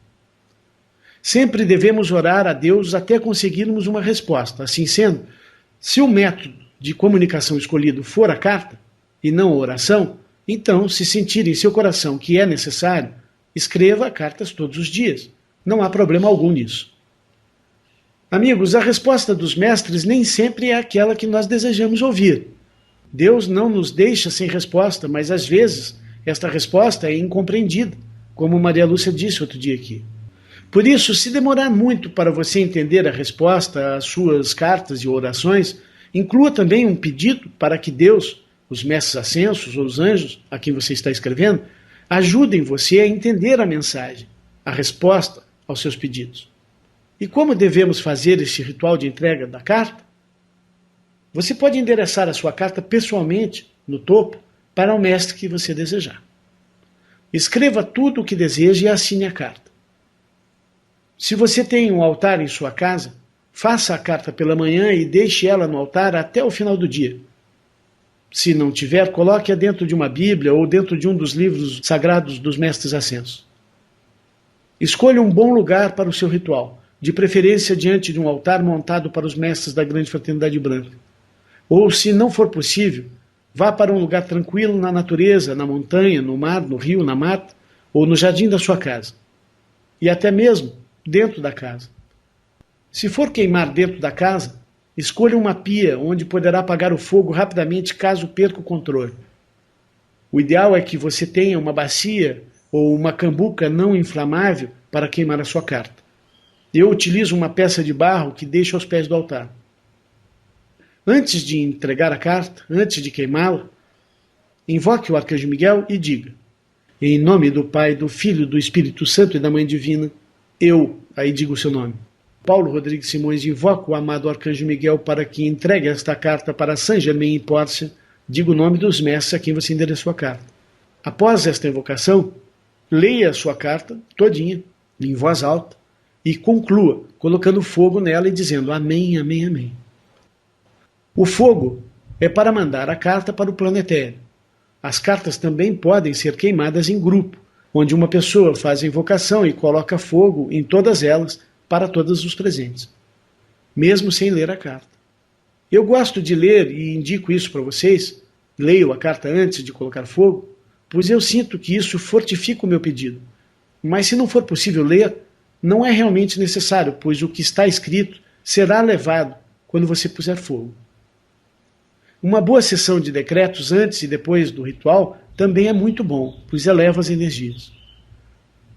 Sempre devemos orar a Deus até conseguirmos uma resposta. Assim sendo, se o método de comunicação escolhido for a carta, e não a oração, então, se sentir em seu coração que é necessário, escreva cartas todos os dias. Não há problema algum nisso. Amigos, a resposta dos mestres nem sempre é aquela que nós desejamos ouvir. Deus não nos deixa sem resposta, mas às vezes esta resposta é incompreendida, como Maria Lúcia disse outro dia aqui. Por isso, se demorar muito para você entender a resposta às suas cartas e orações, inclua também um pedido para que Deus, os mestres ascensos ou os anjos a quem você está escrevendo, ajudem você a entender a mensagem, a resposta aos seus pedidos. E como devemos fazer este ritual de entrega da carta? Você pode endereçar a sua carta pessoalmente, no topo, para o mestre que você desejar. Escreva tudo o que deseja e assine a carta. Se você tem um altar em sua casa, faça a carta pela manhã e deixe ela no altar até o final do dia. Se não tiver, coloque-a dentro de uma Bíblia ou dentro de um dos livros sagrados dos mestres ascensos. Escolha um bom lugar para o seu ritual, de preferência diante de um altar montado para os mestres da Grande Fraternidade Branca. Ou, se não for possível, vá para um lugar tranquilo na natureza, na montanha, no mar, no rio, na mata, ou no jardim da sua casa. E até mesmo dentro da casa. Se for queimar dentro da casa, escolha uma pia onde poderá apagar o fogo rapidamente caso perca o controle. O ideal é que você tenha uma bacia ou uma cambuca não inflamável para queimar a sua carta. Eu utilizo uma peça de barro que deixo aos pés do altar. Antes de entregar a carta, antes de queimá-la, invoque o Arcanjo Miguel e diga: em nome do Pai, do Filho, do Espírito Santo e da Mãe Divina, aí diga o seu nome. Paulo Rodrigues Simões invoca o amado Arcanjo Miguel para que entregue esta carta para Saint Germain em Pórcia, diga o nome dos mestres a quem você endereçou a carta. Após esta invocação, leia a sua carta todinha, em voz alta, e conclua, colocando fogo nela e dizendo amém, amém, amém. O fogo é para mandar a carta para o planetário. As cartas também podem ser queimadas em grupo, onde uma pessoa faz a invocação e coloca fogo em todas elas para todos os presentes, mesmo sem ler a carta. Eu gosto de ler e indico isso para vocês, leio a carta antes de colocar fogo, pois eu sinto que isso fortifica o meu pedido. Mas se não for possível ler, não é realmente necessário, pois o que está escrito será levado quando você puser fogo. Uma boa sessão de decretos antes e depois do ritual também é muito bom, pois eleva as energias.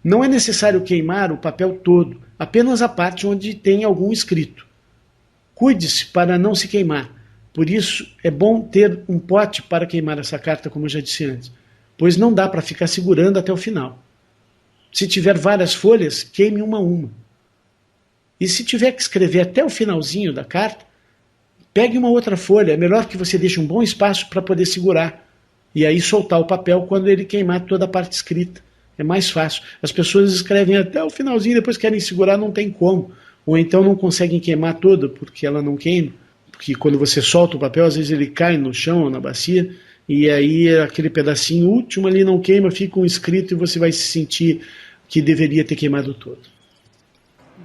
Não é necessário queimar o papel todo, apenas a parte onde tem algum escrito. Cuide-se para não se queimar, por isso é bom ter um pote para queimar essa carta, como eu já disse antes, pois não dá para ficar segurando até o final. Se tiver várias folhas, queime uma a uma. E se tiver que escrever até o finalzinho da carta, pegue uma outra folha, é melhor que você deixe um bom espaço para poder segurar, e aí soltar o papel quando ele queimar toda a parte escrita. É mais fácil. As pessoas escrevem até o finalzinho, depois querem segurar, não tem como. Ou então não conseguem queimar toda, porque ela não queima. Porque quando você solta o papel, às vezes ele cai no chão ou na bacia, e aí aquele pedacinho último ali não queima, fica um escrito e você vai se sentir que deveria ter queimado todo.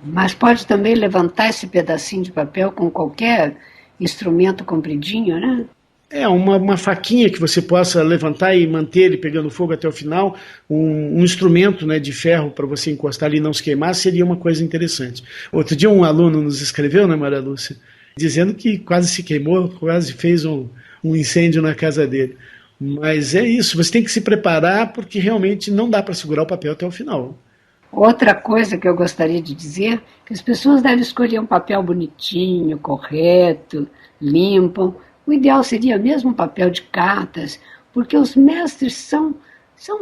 Mas pode também levantar esse pedacinho de papel com qualquer instrumento compridinho, né? É, uma faquinha que você possa levantar e manter ele pegando fogo até o final, um instrumento, né, de ferro para você encostar ali e não se queimar, seria uma coisa interessante. Outro dia um aluno nos escreveu, né, Maria Lúcia, dizendo que quase se queimou, quase fez um incêndio na casa dele. Mas é isso, você tem que se preparar porque realmente não dá para segurar o papel até o final. Outra coisa que eu gostaria de dizer, que as pessoas devem escolher um papel bonitinho, correto, limpo. O ideal seria mesmo um papel de cartas, porque os mestres são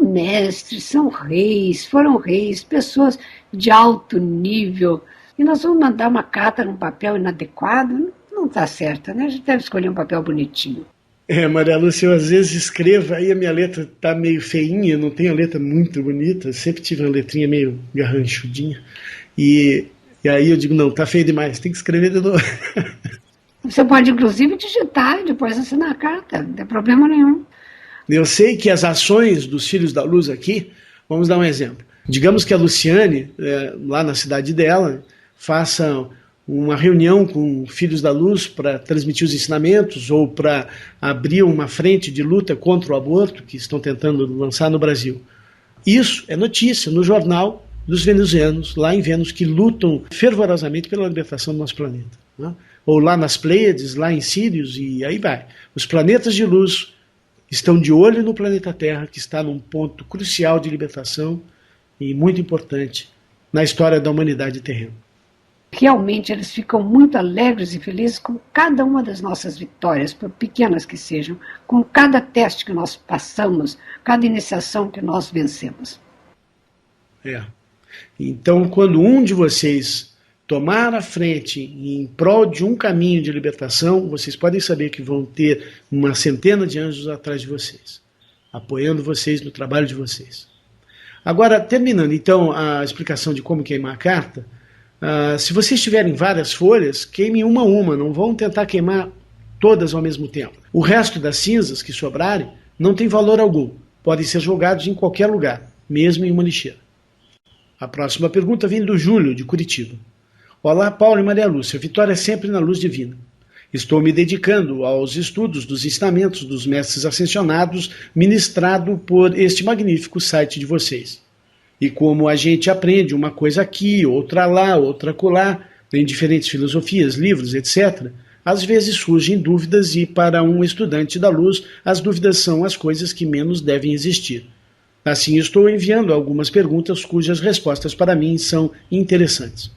mestres, são reis, foram reis, pessoas de alto nível. E nós vamos mandar uma carta num papel inadequado? Não está certo, né? A gente deve escolher um papel bonitinho. Maria Lúcia, eu às vezes escrevo, aí a minha letra tá meio feinha, não tenho a letra muito bonita, sempre tive uma letrinha meio garranchudinha, e aí eu digo, não, tá feio demais, tem que escrever de novo. Você pode, inclusive, digitar e depois assinar a carta, não tem problema nenhum. Eu sei que as ações dos Filhos da Luz aqui, vamos dar um exemplo, Digamos que a Luciane, lá na cidade dela, faça uma reunião com filhos da luz para transmitir os ensinamentos ou para abrir uma frente de luta contra o aborto que estão tentando lançar no Brasil. Isso é notícia no jornal dos venusianos, lá em Vênus, que lutam fervorosamente pela libertação do nosso planeta. Né? Ou lá nas Pleiades, lá em Sírios, e aí vai. Os planetas de luz estão de olho no planeta Terra, que está num ponto crucial de libertação e muito importante na história da humanidade terrena. Realmente eles ficam muito alegres e felizes com cada uma das nossas vitórias, por pequenas que sejam, com cada teste que nós passamos, cada iniciação que nós vencemos. Então, quando um de vocês tomar a frente em prol de um caminho de libertação, vocês podem saber que vão ter uma centena de anjos atrás de vocês, apoiando vocês no trabalho de vocês. Agora, terminando então a explicação de como queimar a carta, se vocês tiverem várias folhas, queimem uma a uma, não vão tentar queimar todas ao mesmo tempo. O resto das cinzas que sobrarem não tem valor algum, podem ser jogados em qualquer lugar, mesmo em uma lixeira. A próxima pergunta vem do Júlio, de Curitiba. Olá, Paulo e Maria Lúcia, vitória sempre na luz divina. Estou me dedicando aos estudos dos ensinamentos dos mestres ascensionados ministrado por este magnífico site de vocês. E como a gente aprende uma coisa aqui, outra lá, outra acolá, em diferentes filosofias, livros, etc., às vezes surgem dúvidas e, para um estudante da luz, as dúvidas são as coisas que menos devem existir. Assim, estou enviando algumas perguntas cujas respostas para mim são interessantes.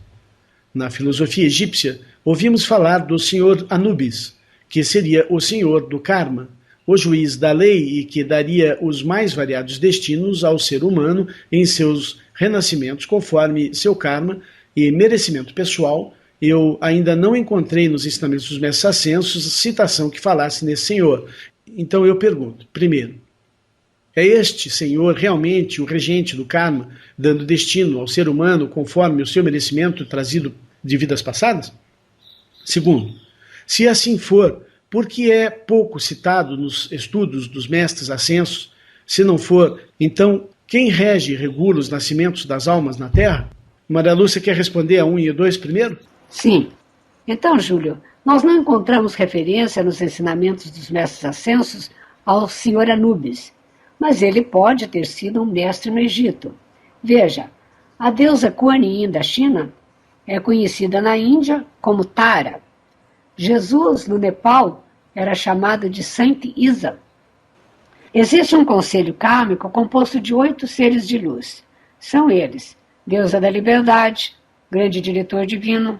Na filosofia egípcia, ouvimos falar do senhor Anubis, que seria o senhor do karma, o juiz da lei e que daria os mais variados destinos ao ser humano em seus renascimentos conforme seu karma e merecimento pessoal. Eu ainda não encontrei nos ensinamentos dos mestres ascensos citação que falasse nesse senhor. Então eu pergunto, primeiro, é este senhor realmente o regente do karma, dando destino ao ser humano conforme o seu merecimento trazido de vidas passadas? Segundo, se assim for, por que é pouco citado nos estudos dos mestres ascensos? Se não for, então, quem rege e regula os nascimentos das almas na Terra? Maria Lúcia quer responder a 1 e a 2 primeiro? Sim. Então, Júlio, nós não encontramos referência nos ensinamentos dos mestres ascensos ao senhor Anubis, mas ele pode ter sido um mestre no Egito. Veja, a deusa Kuan Yin da China é conhecida na Índia como Tara. Jesus, no Nepal, era chamado de Saint Isa. Existe um conselho kármico composto de 8 seres de luz. São eles: deusa da liberdade, grande diretor divino,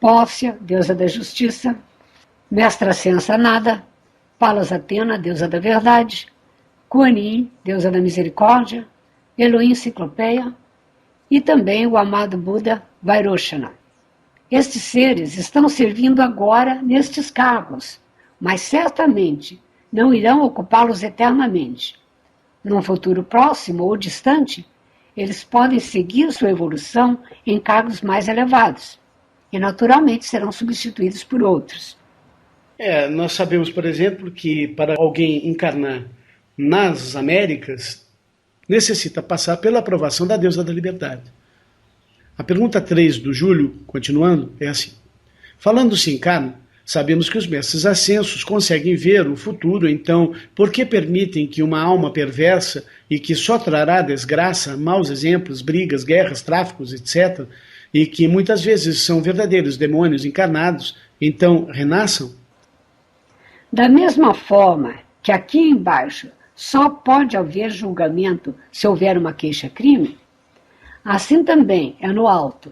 Pócia, deusa da justiça, mestra Sensa Nada, Palas Atena, deusa da verdade, Kuan Yin, deusa da misericórdia, Elohim Ciclopeia e também o amado Buda Vairochana. Estes seres estão servindo agora nestes cargos, mas certamente não irão ocupá-los eternamente. Num futuro próximo ou distante, eles podem seguir sua evolução em cargos mais elevados e naturalmente serão substituídos por outros. Nós sabemos, por exemplo, que para alguém encarnar nas Américas, necessita passar pela aprovação da deusa da liberdade. A pergunta 3 do Júlio, continuando, é assim. Falando-se em karma, sabemos que os mestres ascensos conseguem ver o futuro, então por que permitem que uma alma perversa e que só trará desgraça, maus exemplos, brigas, guerras, tráficos, etc., e que muitas vezes são verdadeiros demônios encarnados, então renasçam? Da mesma forma que aqui embaixo só pode haver julgamento se houver uma queixa-crime, assim também é no alto.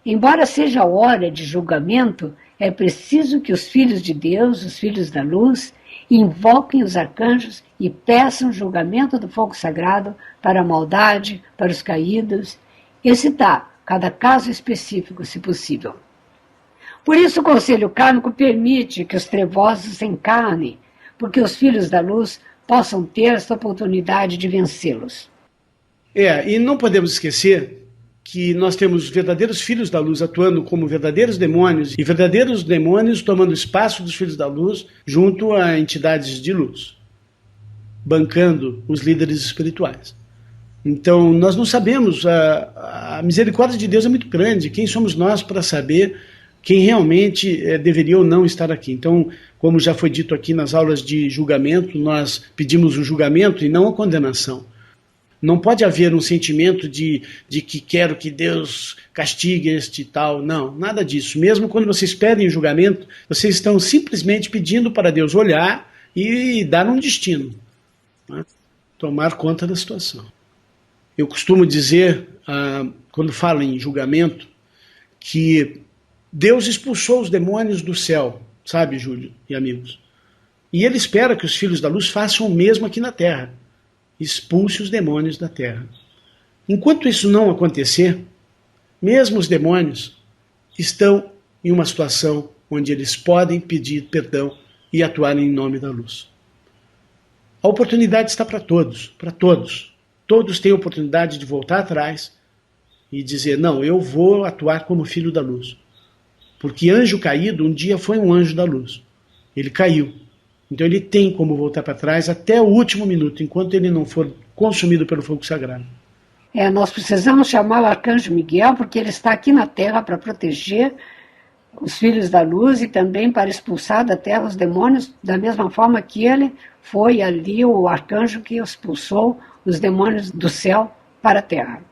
Embora seja hora de julgamento, é preciso que os filhos de Deus, os filhos da luz, invoquem os arcanjos e peçam julgamento do fogo sagrado para a maldade, para os caídos, e citar cada caso específico, se possível. Por isso o conselho kármico permite que os trevosos encarnem, porque os filhos da luz possam ter esta oportunidade de vencê-los. E não podemos esquecer que nós temos verdadeiros filhos da luz atuando como verdadeiros demônios e verdadeiros demônios tomando espaço dos filhos da luz junto a entidades de luz, bancando os líderes espirituais. Então, nós não sabemos, a misericórdia de Deus é muito grande. Quem somos nós para saber quem realmente deveria ou não estar aqui? Então, como já foi dito aqui nas aulas de julgamento, nós pedimos o julgamento e não a condenação. Não pode haver um sentimento de que quero que Deus castigue este e tal. Não, nada disso. Mesmo quando vocês pedem o julgamento, vocês estão simplesmente pedindo para Deus olhar e dar um destino, né? Tomar conta da situação. Eu costumo dizer, quando falo em julgamento, que Deus expulsou os demônios do céu, sabe, Júlio e amigos? E Ele espera que os filhos da luz façam o mesmo aqui na terra. Expulse os demônios da terra. Enquanto isso não acontecer, mesmo os demônios estão em uma situação onde eles podem pedir perdão e atuar em nome da luz. A oportunidade está para todos, para todos. Todos têm a oportunidade de voltar atrás e dizer, não, eu vou atuar como filho da luz. Porque anjo caído um dia foi um anjo da luz. Ele caiu. Então ele tem como voltar para trás até o último minuto, enquanto ele não for consumido pelo fogo sagrado. Nós precisamos chamar o arcanjo Miguel, porque ele está aqui na Terra para proteger os filhos da luz e também para expulsar da Terra os demônios, da mesma forma que ele foi ali o arcanjo que expulsou os demônios do céu para a Terra.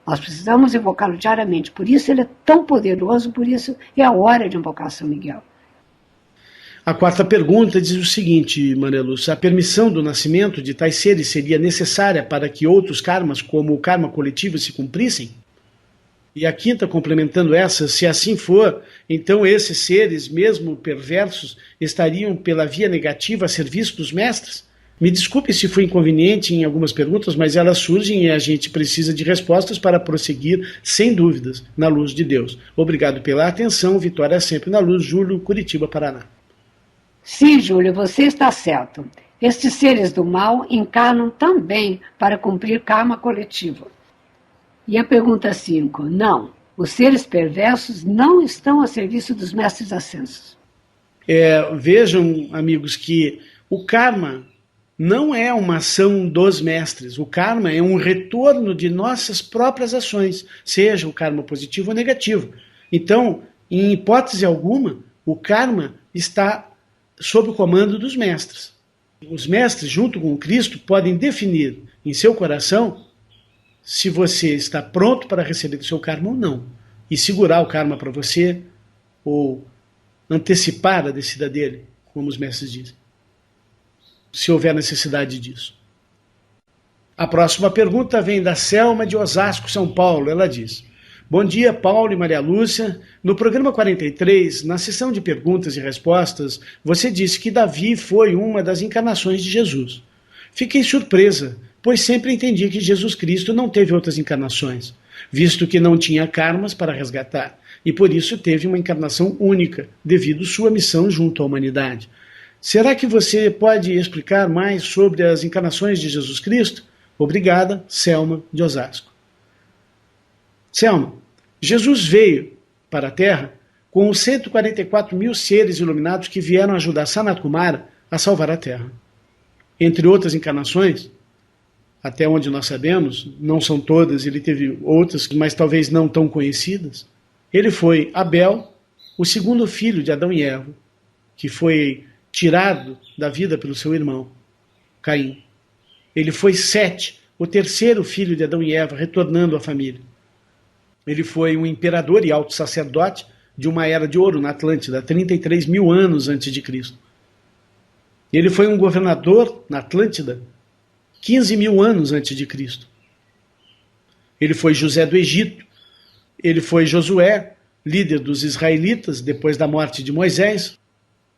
Nós precisamos invocá-lo diariamente, por isso ele é tão poderoso, por isso é a hora de invocar São Miguel. A quarta pergunta diz o seguinte, Maria Lúcia: a permissão do nascimento de tais seres seria necessária para que outros karmas, como o karma coletivo, se cumprissem? E a quinta, complementando essa, se assim for, então esses seres, mesmo perversos, estariam pela via negativa a serviço dos mestres? Me desculpe se fui inconveniente em algumas perguntas, mas elas surgem e a gente precisa de respostas para prosseguir, sem dúvidas, na luz de Deus. Obrigado pela atenção, vitória sempre na luz. Júlio, Curitiba, Paraná. Sim, Júlio, você está certo. Estes seres do mal encarnam também para cumprir karma coletivo. E a pergunta 5. Não, os seres perversos não estão a serviço dos mestres ascensos. Vejam, amigos, que o karma não é uma ação dos mestres. O karma é um retorno de nossas próprias ações, seja o karma positivo ou negativo. Então, em hipótese alguma, o karma está sob o comando dos mestres. Os mestres, junto com o Cristo, podem definir em seu coração se você está pronto para receber o seu karma ou não, e segurar o karma para você, ou antecipar a descida dele, como os mestres dizem, se houver necessidade disso. A próxima pergunta vem da Selma de Osasco, São Paulo. Ela diz: bom dia, Paulo e Maria Lúcia. No programa 43, na sessão de perguntas e respostas, você disse que Davi foi uma das encarnações de Jesus. Fiquei surpresa, pois sempre entendi que Jesus Cristo não teve outras encarnações, visto que não tinha karmas para resgatar, e por isso teve uma encarnação única, devido sua missão junto à humanidade. Será que você pode explicar mais sobre as encarnações de Jesus Cristo? Obrigada, Selma de Osasco. Selma, Jesus veio para a Terra com os 144 mil seres iluminados que vieram ajudar Sanat Kumara a salvar a Terra. Entre outras encarnações, até onde nós sabemos, não são todas, ele teve outras, mas talvez não tão conhecidas. Ele foi Abel, o segundo filho de Adão e Eva, que foi tirado da vida pelo seu irmão, Caim. Ele foi Sete, o terceiro filho de Adão e Eva, retornando à família. Ele foi um imperador e alto sacerdote de uma era de ouro na Atlântida, 33 mil anos antes de Cristo. Ele foi um governador na Atlântida, 15 mil anos antes de Cristo. Ele foi José do Egito. Ele foi Josué, líder dos israelitas, depois da morte de Moisés.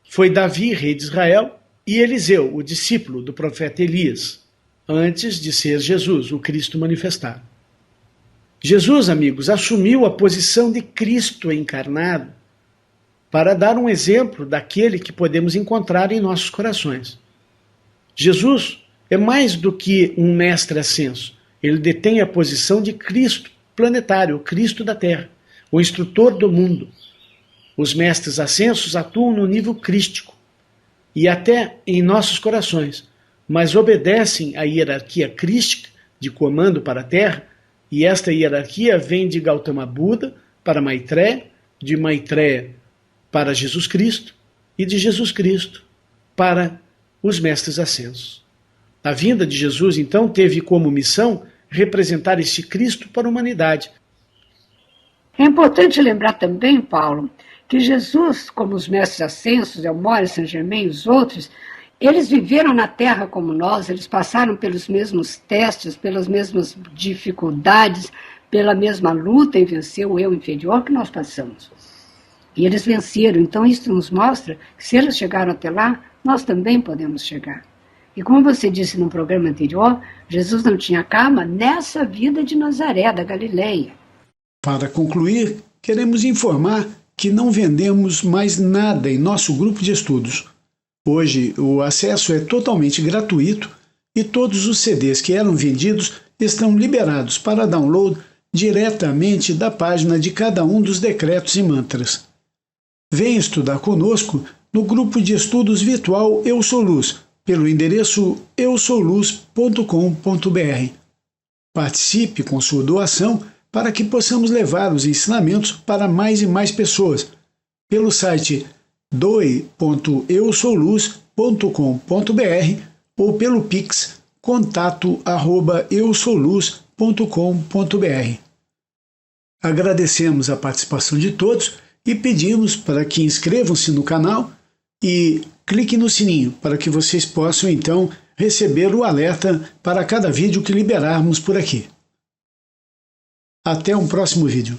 Foi Davi, rei de Israel, e Eliseu, o discípulo do profeta Elias, antes de ser Jesus, o Cristo manifestado. Jesus, amigos, assumiu a posição de Cristo encarnado para dar um exemplo daquele que podemos encontrar em nossos corações. Jesus é mais do que um mestre ascenso. Ele detém a posição de Cristo planetário, o Cristo da Terra, o instrutor do mundo. Os mestres ascensos atuam no nível crístico e até em nossos corações, mas obedecem à hierarquia crística de comando para a Terra, e esta hierarquia vem de Gautama Buda para Maitreya, de Maitreya para Jesus Cristo e de Jesus Cristo para os mestres ascensos. A vinda de Jesus, então, teve como missão representar este Cristo para a humanidade. É importante lembrar também, Paulo, que Jesus, como os mestres ascensos, Elmore, Saint Germain e os outros, eles viveram na Terra como nós, eles passaram pelos mesmos testes, pelas mesmas dificuldades, pela mesma luta em vencer o eu inferior que nós passamos. E eles venceram, então isso nos mostra que se eles chegaram até lá, nós também podemos chegar. E como você disse no programa anterior, Jesus não tinha karma nessa vida de Nazaré, da Galileia. Para concluir, queremos informar que não vendemos mais nada em nosso grupo de estudos. Hoje, o acesso é totalmente gratuito e todos os CDs que eram vendidos estão liberados para download diretamente da página de cada um dos decretos e mantras. Venha estudar conosco no grupo de estudos virtual Eu Sou Luz, pelo endereço eusouluz.com.br. Participe com sua doação para que possamos levar os ensinamentos para mais e mais pessoas, pelo site doe.eusouluz.com.br ou pelo Pix contato@eusouluz.com.br. Agradecemos a participação de todos e pedimos para que inscrevam-se no canal e clique no sininho para que vocês possam então receber o alerta para cada vídeo que liberarmos por aqui. Até um próximo vídeo.